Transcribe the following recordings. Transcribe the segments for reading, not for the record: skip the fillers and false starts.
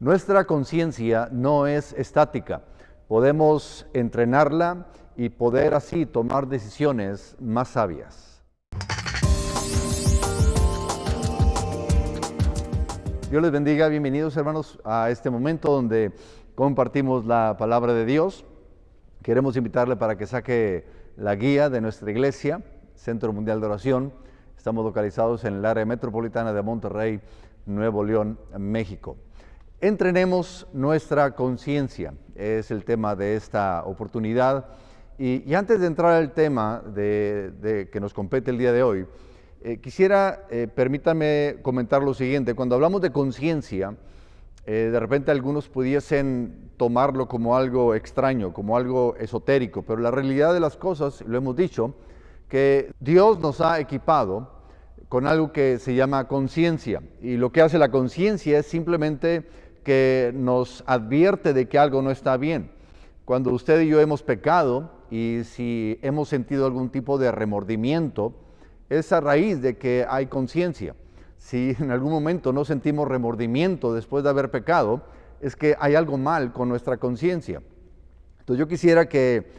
Nuestra conciencia no es estática. Podemos entrenarla y poder así tomar decisiones más sabias. Dios les bendiga, bienvenidos hermanos a este momento donde compartimos la palabra de Dios. Queremos invitarle para que saque la guía de nuestra iglesia, Centro Mundial de Oración. Estamos localizados en el área metropolitana de Monterrey, Nuevo León, México. Entrenemos nuestra conciencia, es el tema de esta oportunidad. Y antes de entrar al tema que nos compete el día de hoy, permítanme comentar lo siguiente. Cuando hablamos de conciencia, de repente algunos pudiesen tomarlo como algo extraño, como algo esotérico, pero la realidad de las cosas, lo hemos dicho, que Dios nos ha equipado con algo que se llama conciencia. Y lo que hace la conciencia es simplemente que nos advierte de que algo no está bien. Cuando usted y yo hemos pecado y si hemos sentido algún tipo de remordimiento, es a raíz de que hay conciencia. Si en algún momento no sentimos remordimiento después de haber pecado, es que hay algo mal con nuestra conciencia. Entonces yo quisiera que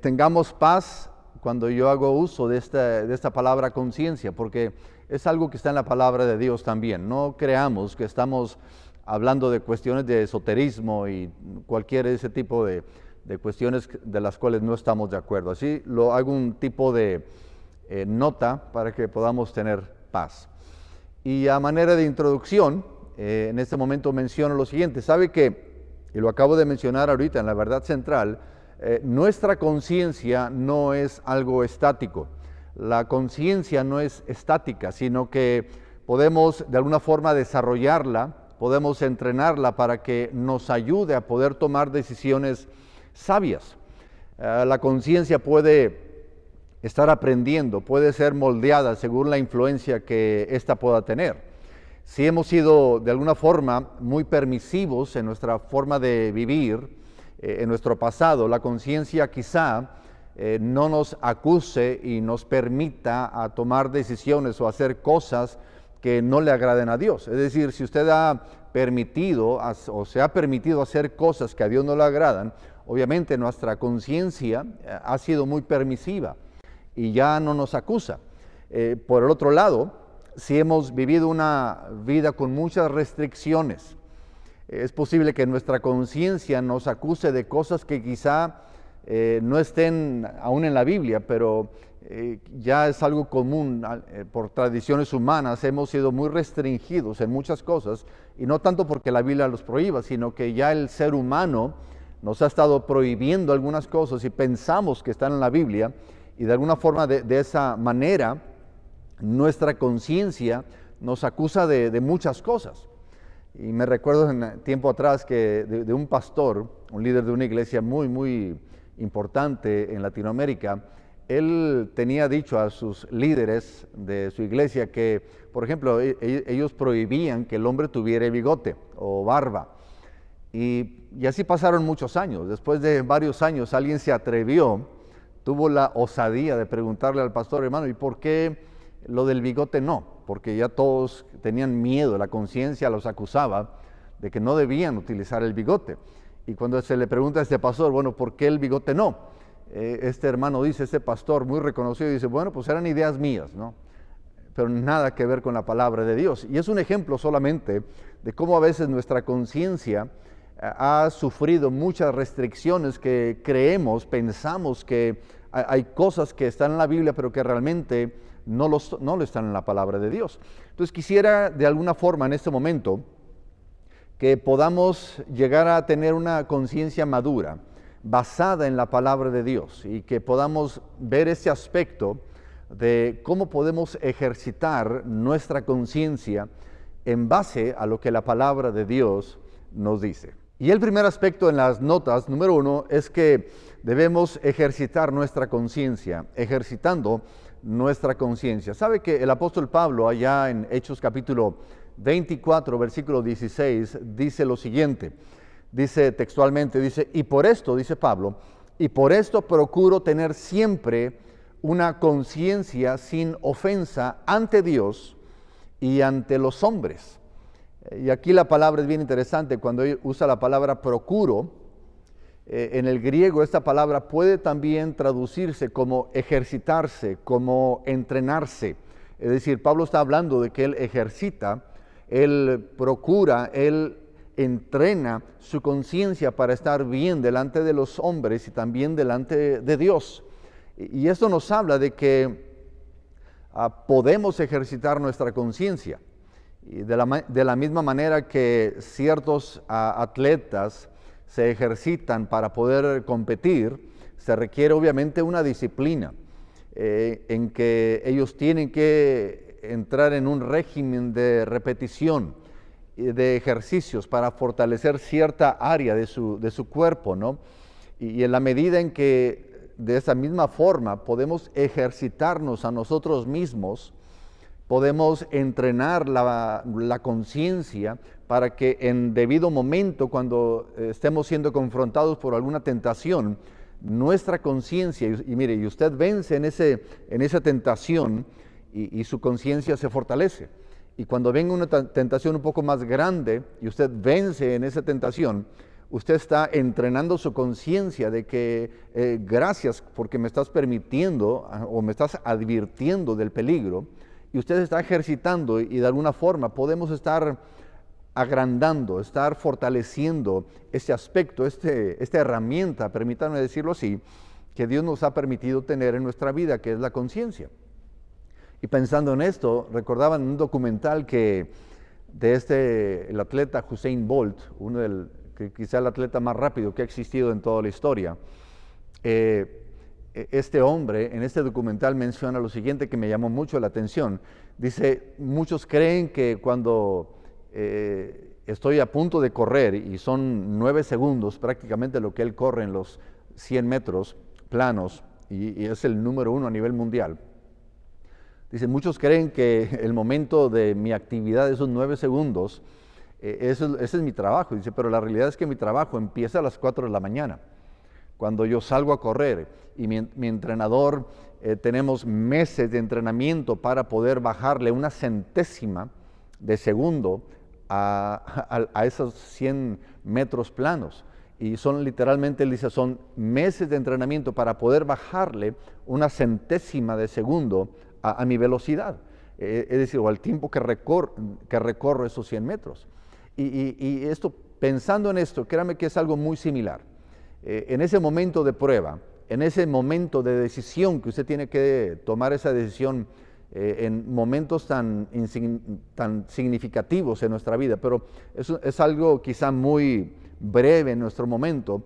tengamos paz cuando yo hago uso de esta palabra conciencia, porque es algo que está en la palabra de Dios también. No creamos que estamos hablando de cuestiones de esoterismo y cualquier ese tipo de cuestiones de las cuales no estamos de acuerdo. Así lo hago un tipo de nota para que podamos tener paz. Y a manera de introducción, en este momento menciono lo siguiente. Sabe que, y lo acabo de mencionar ahorita en la verdad central, nuestra conciencia no es algo estático. La conciencia no es estática, sino que podemos de alguna forma desarrollarla, podemos entrenarla para que nos ayude a poder tomar decisiones sabias. La conciencia puede estar aprendiendo, puede ser moldeada según la influencia que ésta pueda tener. Si hemos sido de alguna forma muy permisivos en nuestra forma de vivir, en nuestro pasado, la conciencia quizá no nos acuse y nos permita a tomar decisiones o hacer cosas que no le agraden a Dios. Es decir, si usted ha permitido o se ha permitido hacer cosas que a Dios no le agradan, obviamente nuestra conciencia ha sido muy permisiva y ya no nos acusa. Por el otro lado, si hemos vivido una vida con muchas restricciones, es posible que nuestra conciencia nos acuse de cosas que quizá no estén aún en la Biblia, pero ya es algo común. Por tradiciones humanas hemos sido muy restringidos en muchas cosas, y no tanto porque la Biblia los prohíba, sino que ya el ser humano nos ha estado prohibiendo algunas cosas y pensamos que están en la Biblia, y de alguna forma de esa manera nuestra conciencia nos acusa de muchas cosas. Y me recuerdo en tiempo atrás que de un pastor, un líder de una iglesia muy importante en Latinoamérica, él tenía dicho a sus líderes de su iglesia que, por ejemplo, ellos prohibían que el hombre tuviera bigote o barba. Y así pasaron muchos años. Después de varios años alguien se atrevió, tuvo la osadía de preguntarle al pastor: hermano, ¿y por qué lo del bigote no? Porque ya todos tenían miedo, la conciencia los acusaba de que no debían utilizar el bigote. Y cuando se le pregunta a este pastor, bueno, ¿por qué el bigote no? Este hermano dice, este pastor muy reconocido, dice, bueno, pues eran ideas mías, ¿no? Pero nada que ver con la palabra de Dios. Y es un ejemplo solamente de cómo a veces nuestra conciencia ha sufrido muchas restricciones que pensamos que hay cosas que están en la Biblia, pero que realmente no lo están en la palabra de Dios. Entonces quisiera de alguna forma en este momento que podamos llegar a tener una conciencia madura, basada en la palabra de Dios, y que podamos ver ese aspecto de cómo podemos ejercitar nuestra conciencia en base a lo que la palabra de Dios nos dice. Y el primer aspecto en las notas, número 1, es que debemos ejercitar nuestra conciencia, ejercitando nuestra conciencia. ¿Sabe que el apóstol Pablo, allá en Hechos capítulo 24, versículo 16, dice lo siguiente? Dice textualmente, y por esto, dice Pablo, y por esto procuro tener siempre una conciencia sin ofensa ante Dios y ante los hombres. Y aquí la palabra es bien interesante, cuando usa la palabra procuro, en el griego esta palabra puede también traducirse como ejercitarse, como entrenarse. Es decir, Pablo está hablando de que él ejercita, él procura, él entrena su conciencia para estar bien delante de los hombres y también delante de Dios. Y esto nos habla de que podemos ejercitar nuestra conciencia. Y de la misma manera que ciertos atletas se ejercitan para poder competir, se requiere obviamente una disciplina en que ellos tienen que entrar en un régimen de repetición, de ejercicios para fortalecer cierta área de su cuerpo, ¿no? Y en la medida en que de esa misma forma podemos ejercitarnos a nosotros mismos, podemos entrenar la conciencia para que en debido momento, cuando estemos siendo confrontados por alguna tentación, nuestra conciencia, y mire, y usted vence en esa tentación y su conciencia se fortalece. Y cuando venga una tentación un poco más grande y usted vence en esa tentación, usted está entrenando su conciencia de que gracias porque me estás permitiendo o me estás advirtiendo del peligro, y usted está ejercitando y de alguna forma podemos estar agrandando, estar fortaleciendo este aspecto, esta herramienta, permítanme decirlo así, que Dios nos ha permitido tener en nuestra vida, que es la conciencia. Y pensando en esto, recordaba en un documental que el atleta Usain Bolt, que quizá el atleta más rápido que ha existido en toda la historia, este hombre en este documental menciona lo siguiente que me llamó mucho la atención. Dice, muchos creen que cuando estoy a punto de correr, y son 9 segundos prácticamente lo que él corre en los 100 metros planos, y es el número 1 a nivel mundial. Dice, muchos creen que el momento de mi actividad, esos 9 segundos, ese es mi trabajo. Dice, pero la realidad es que mi trabajo empieza a las 4 de la mañana, cuando yo salgo a correr. Y mi entrenador, tenemos meses de entrenamiento para poder bajarle una centésima de segundo a esos 100 metros planos. Y son literalmente, él dice, son meses de entrenamiento para poder bajarle una centésima de segundo a mi velocidad, es decir, o al tiempo que recorro esos 100 metros. Y esto, pensando en esto, créame que es algo muy similar. En ese momento de prueba, en ese momento de decisión que usted tiene que tomar esa decisión en momentos tan significativos en nuestra vida, pero es algo quizá muy breve en nuestro momento,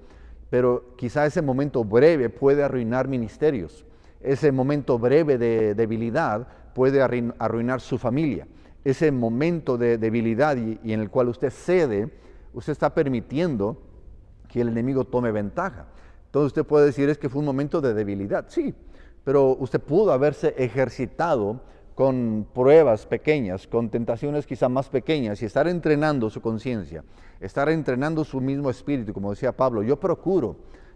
pero quizá ese momento breve puede arruinar ministerios. Ese momento breve de debilidad puede arruinar su familia. Ese momento de debilidad y en el cual usted cede, usted está permitiendo que el enemigo tome ventaja. Entonces usted puede decir, es que fue un momento de debilidad. Sí, pero usted pudo haberse ejercitado con pruebas pequeñas, con tentaciones quizá más pequeñas, y estar entrenando su conciencia, estar entrenando su mismo espíritu, como decía Pablo.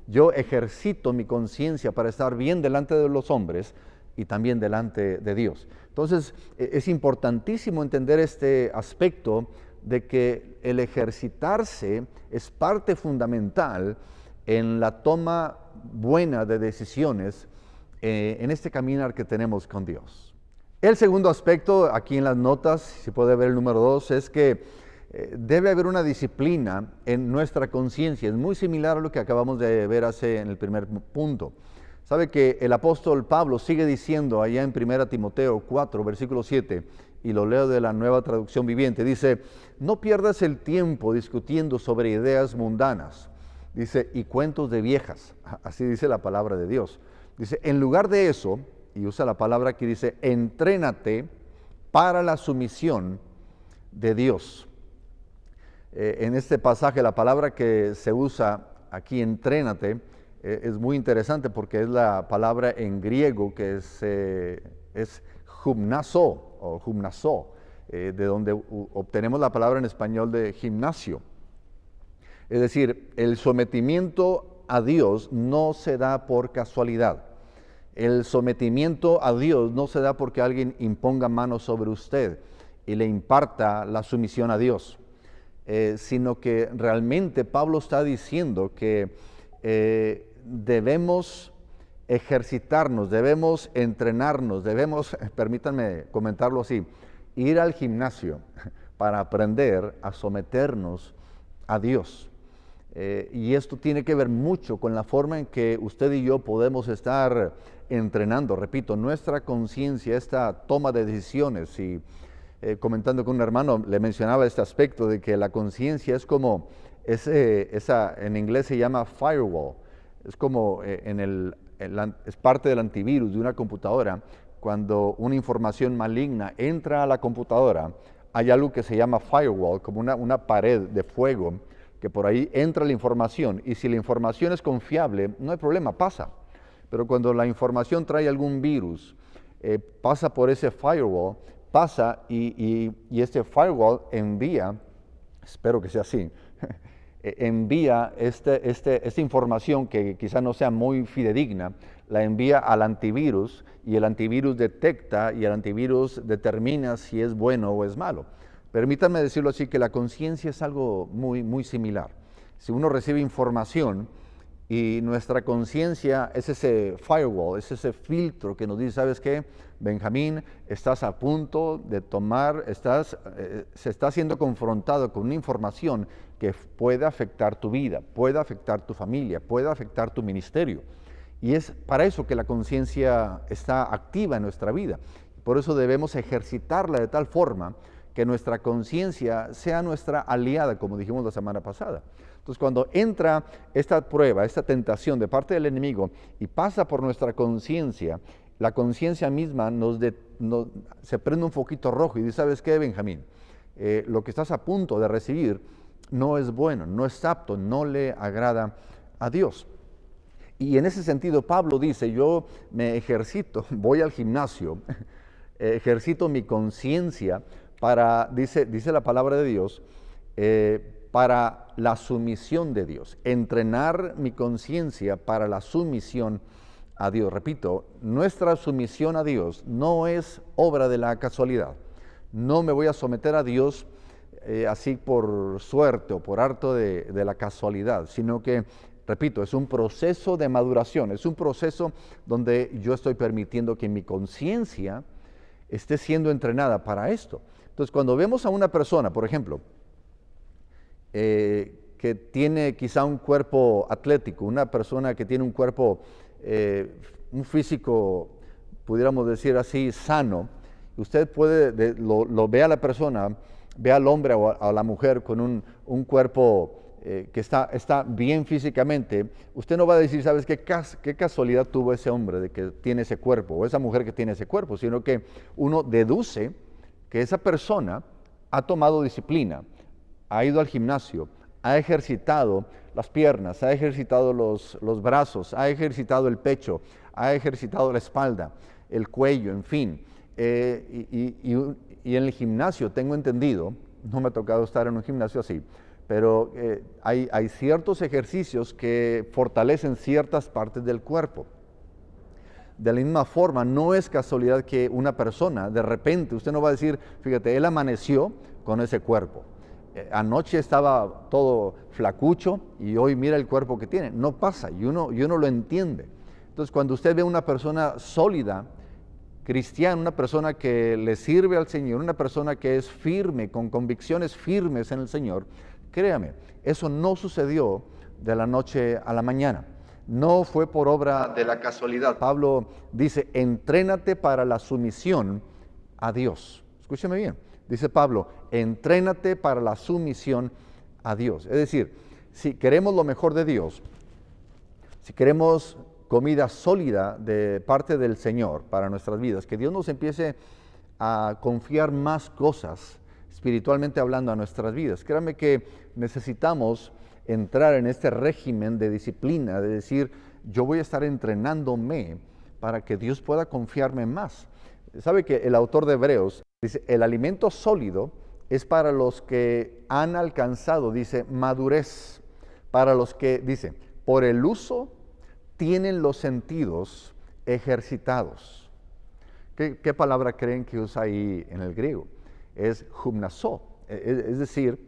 Yo ejercito mi conciencia para estar bien delante de los hombres y también delante de Dios. Entonces, es importantísimo entender este aspecto de que el ejercitarse es parte fundamental en la toma buena de decisiones en este caminar que tenemos con Dios. El segundo aspecto, aquí en las notas, si puede ver el número 2, es que debe haber una disciplina en nuestra conciencia. Es muy similar a lo que acabamos de ver en el primer punto. Sabe que el apóstol Pablo sigue diciendo allá en 1 Timoteo 4, versículo 7, y lo leo de la Nueva Traducción Viviente, dice, no pierdas el tiempo discutiendo sobre ideas mundanas, dice, y cuentos de viejas, así dice la palabra de Dios. Dice, en lugar de eso, y usa la palabra que dice, entrénate para la sumisión de Dios. En este pasaje la palabra que se usa aquí, entrénate, es muy interesante porque es la palabra en griego que es gymnazo o gymnazo, de donde obtenemos la palabra en español de gimnasio. Es decir, el sometimiento a Dios no se da por casualidad. El sometimiento a Dios no se da porque alguien imponga manos sobre usted. y le imparta la sumisión a Dios, sino que realmente Pablo está diciendo que debemos ejercitarnos, debemos entrenarnos, debemos, permítanme comentarlo así, ir al gimnasio para aprender a someternos a Dios. Y esto tiene que ver mucho con la forma en que usted y yo podemos estar entrenando, repito, nuestra conciencia, esta toma de decisiones. Y comentando con un hermano, le mencionaba este aspecto de que la conciencia es como, en inglés se llama firewall, es como es parte del antivirus de una computadora. Cuando una información maligna entra a la computadora, hay algo que se llama firewall, como una pared de fuego, que por ahí entra la información, y si la información es confiable, no hay problema, pasa. Pero cuando la información trae algún virus, pasa por ese firewall, pasa y este firewall envía, espero que sea así, envía esta información que quizá no sea muy fidedigna, la envía al antivirus, y el antivirus detecta y el antivirus determina si es bueno o es malo. Permítanme decirlo así, que la conciencia es algo muy, muy similar. Si uno recibe información y nuestra conciencia es ese firewall, es ese filtro que nos dice, ¿sabes qué? Benjamín, estás a punto de tomar, se está siendo confrontado con una información que puede afectar tu vida, puede afectar tu familia, puede afectar tu ministerio. Y es para eso que la conciencia está activa en nuestra vida. Por eso debemos ejercitarla de tal forma que nuestra conciencia sea nuestra aliada, como dijimos la semana pasada. Entonces, cuando entra esta prueba, esta tentación de parte del enemigo y pasa por nuestra conciencia, la conciencia misma se prende un foquito rojo y dice, ¿sabes qué, Benjamín? Lo que estás a punto de recibir no es bueno, no es apto, no le agrada a Dios. Y en ese sentido, Pablo dice, yo me ejercito, voy al gimnasio, ejercito mi conciencia para, dice la palabra de Dios, para la sumisión de Dios, entrenar mi conciencia para la sumisión a Dios. Repito, nuestra sumisión a Dios no es obra de la casualidad. No me voy a someter a Dios así por suerte o por arte de la casualidad, sino que, repito, es un proceso de maduración, es un proceso donde yo estoy permitiendo que mi conciencia esté siendo entrenada para esto. Entonces, cuando vemos a una persona, por ejemplo, que tiene quizá un cuerpo atlético, una persona que tiene un cuerpo, un físico, pudiéramos decir así, sano, usted lo ve a la persona, ve al hombre o a la mujer con un cuerpo que está bien físicamente, usted no va a decir, ¿sabes qué casualidad tuvo ese hombre de que tiene ese cuerpo o esa mujer que tiene ese cuerpo? Sino que uno deduce que esa persona ha tomado disciplina, ha ido al gimnasio, ha ejercitado las piernas, ha ejercitado los brazos, ha ejercitado el pecho, ha ejercitado la espalda, el cuello, en fin. Y en el gimnasio, tengo entendido, no me ha tocado estar en un gimnasio así, pero hay ciertos ejercicios que fortalecen ciertas partes del cuerpo. De la misma forma, no es casualidad que una persona, de repente, usted no va a decir, fíjate, él amaneció con ese cuerpo. Anoche estaba todo flacucho y hoy mira el cuerpo que tiene. No pasa, y uno lo entiende. Entonces, cuando usted ve una persona sólida, cristiana, una persona que le sirve al Señor, una persona que es firme, con convicciones firmes en el Señor, créame, eso no sucedió de la noche a la mañana. No fue por obra de la casualidad. Pablo dice, entrénate para la sumisión a Dios. Escúcheme bien. Dice Pablo, entrénate para la sumisión a Dios. Es decir, si queremos lo mejor de Dios, si queremos comida sólida de parte del Señor para nuestras vidas, que Dios nos empiece a confiar más cosas, espiritualmente hablando, a nuestras vidas. Créanme que necesitamos entrar en este régimen de disciplina, de decir, yo voy a estar entrenándome para que Dios pueda confiarme más. ¿Sabe que el autor de Hebreos dice, el alimento sólido es para los que han alcanzado, dice, madurez, para los que, dice, por el uso tienen los sentidos ejercitados. ¿Qué palabra creen que usa ahí en el griego? es gimnasó, es decir,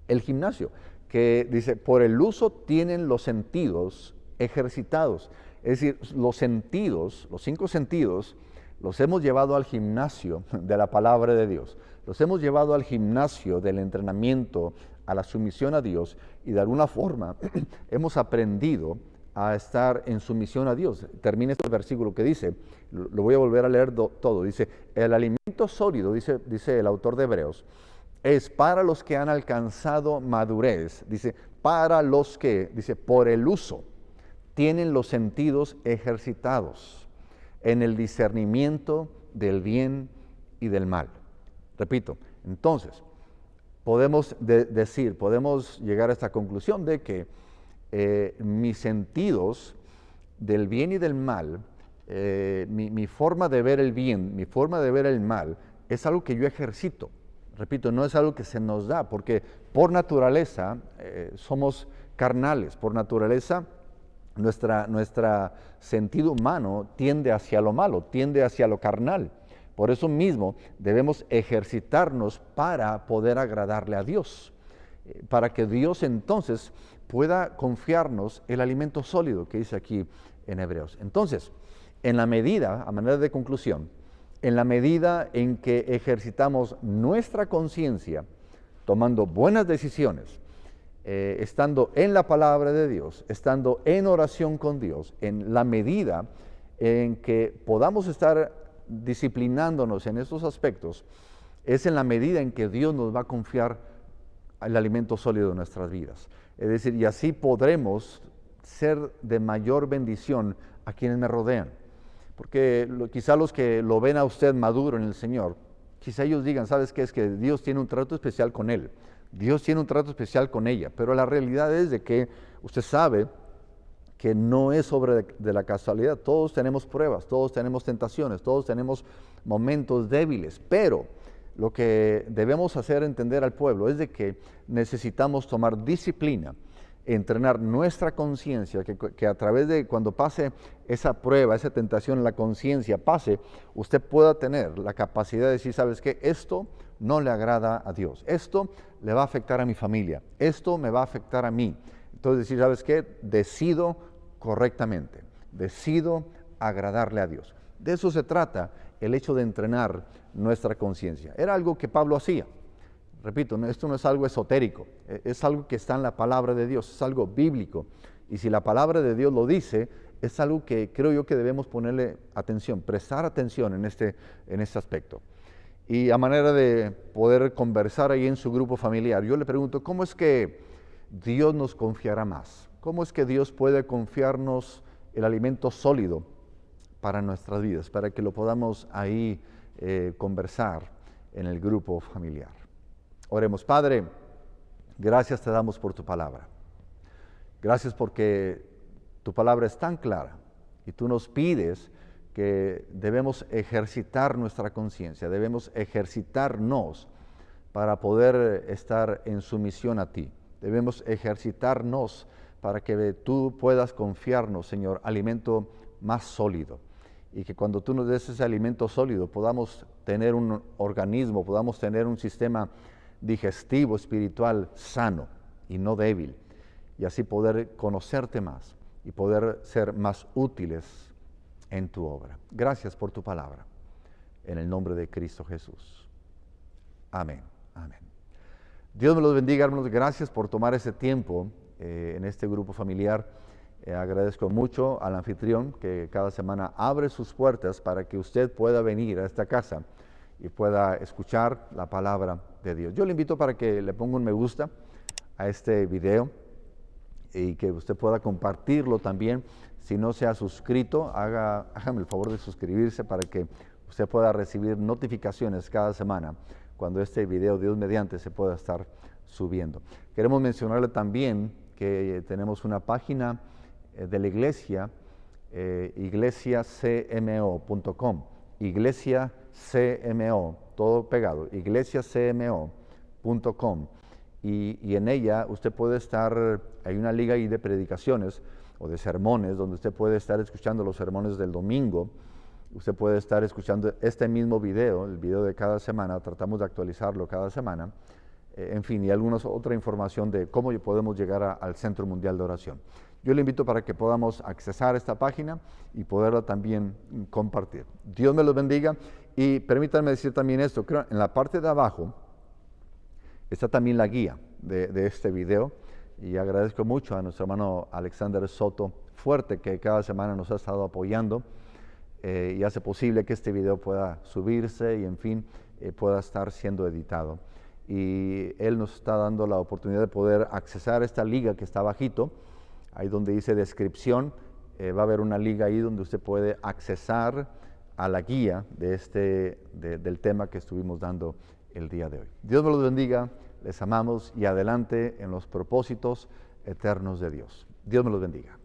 el gimnasio, que dice, por el uso tienen los sentidos ejercitados. Es decir, los sentidos, los 5 sentidos, los hemos llevado al gimnasio de la palabra de Dios. Los hemos llevado al gimnasio del entrenamiento, a la sumisión a Dios, y de alguna forma hemos aprendido a estar en sumisión a Dios. Termina este versículo que dice, lo voy a volver a leer todo, dice, el alimento sólido, dice el autor de Hebreos, es para los que han alcanzado madurez, dice, para los que, dice, por el uso, tienen los sentidos ejercitados en el discernimiento del bien y del mal. Repito, entonces, podemos podemos llegar a esta conclusión de que mis sentidos del bien y del mal, mi forma de ver el bien, mi forma de ver el mal, es algo que yo ejercito. Repito, no es algo que se nos da, porque por naturaleza somos carnales, por naturaleza nuestro sentido humano tiende hacia lo malo, tiende hacia lo carnal. Por eso mismo debemos ejercitarnos para poder agradarle a Dios, para que Dios entonces pueda confiarnos el alimento sólido que dice aquí en Hebreos. Entonces, en la medida, a manera de conclusión, en la medida en que ejercitamos nuestra conciencia, tomando buenas decisiones, estando en la palabra de Dios, estando en oración con Dios, en la medida en que podamos estar disciplinándonos en estos aspectos, es en la medida en que Dios nos va a confiar el alimento sólido de nuestras vidas. Es decir, y así podremos ser de mayor bendición a quienes me rodean. Porque quizá los que lo ven a usted maduro en el Señor, quizá ellos digan, ¿sabes qué? Es que Dios tiene un trato especial con él. Dios tiene un trato especial con ella, pero la realidad es de que usted sabe que no es obra de la casualidad. Todos tenemos pruebas, todos tenemos tentaciones, todos tenemos momentos débiles, pero lo que debemos hacer entender al pueblo es de que necesitamos tomar disciplina, entrenar nuestra conciencia, que a través de cuando pase esa prueba, esa tentación, la conciencia pase, usted pueda tener la capacidad de decir, ¿sabes qué? Esto no le agrada a Dios, esto le va a afectar a mi familia, esto me va a afectar a mí. Entonces decir, ¿sabes qué? Decido correctamente, decido agradarle a Dios. De eso se trata el hecho de entrenar nuestra conciencia. Era algo que Pablo hacía. Repito, esto no es algo esotérico, es algo que está en la palabra de Dios, es algo bíblico. Y si la palabra de Dios lo dice, es algo que creo yo que debemos ponerle atención, prestar atención en este aspecto. Y a manera de poder conversar ahí en su grupo familiar, yo le pregunto, ¿cómo es que Dios nos confiará más? ¿Cómo es que Dios puede confiarnos el alimento sólido para nuestras vidas, para que lo podamos ahí conversar en el grupo familiar? Oremos. Padre, gracias te damos por tu palabra. Gracias porque tu palabra es tan clara y tú nos pides que debemos ejercitar nuestra conciencia, debemos ejercitarnos para poder estar en sumisión a ti. Debemos ejercitarnos para que tú puedas confiarnos, Señor, alimento más sólido. Y que cuando tú nos des ese alimento sólido podamos tener un organismo, podamos tener un sistema digestivo, espiritual, sano y no débil. Y así poder conocerte más y poder ser más útiles en tu obra. Gracias por tu palabra. En el nombre de Cristo Jesús. Amén. Amén. Dios me los bendiga, hermanos. Gracias por tomar ese tiempo en este grupo familiar. Agradezco mucho al anfitrión que cada semana abre sus puertas para que usted pueda venir a esta casa y pueda escuchar la palabra de Dios. Yo le invito para que le ponga un me gusta a este video y que usted pueda compartirlo también. Si no se ha suscrito, hágame el favor de suscribirse para que usted pueda recibir notificaciones cada semana cuando este video, Dios mediante, se pueda estar subiendo. Queremos mencionarle también que tenemos una página de la iglesia, iglesiacmo.com, iglesiacmo, todo pegado, iglesiacmo.com, y en ella usted puede estar, hay una liga ahí de predicaciones o de sermones donde usted puede estar escuchando los sermones del domingo Usted puede estar escuchando este mismo video, el video de cada semana, tratamos de actualizarlo cada semana, en fin, y alguna otra información de cómo podemos llegar al Centro Mundial de Oración. Yo le invito para que podamos accesar esta página y poderla también compartir. Dios me los bendiga y permítanme decir también esto, creo en la parte de abajo está también la guía de este video y agradezco mucho a nuestro hermano Alexander Soto Fuerte que cada semana nos ha estado apoyando y hace posible que este video pueda subirse y en fin pueda estar siendo editado. Y él nos está dando la oportunidad de poder accesar esta liga que está abajito, ahí donde dice descripción, va a haber una liga ahí donde usted puede accesar a la guía del tema que estuvimos dando el día de hoy. Dios me los bendiga, les amamos y adelante en los propósitos eternos de Dios. Dios me los bendiga.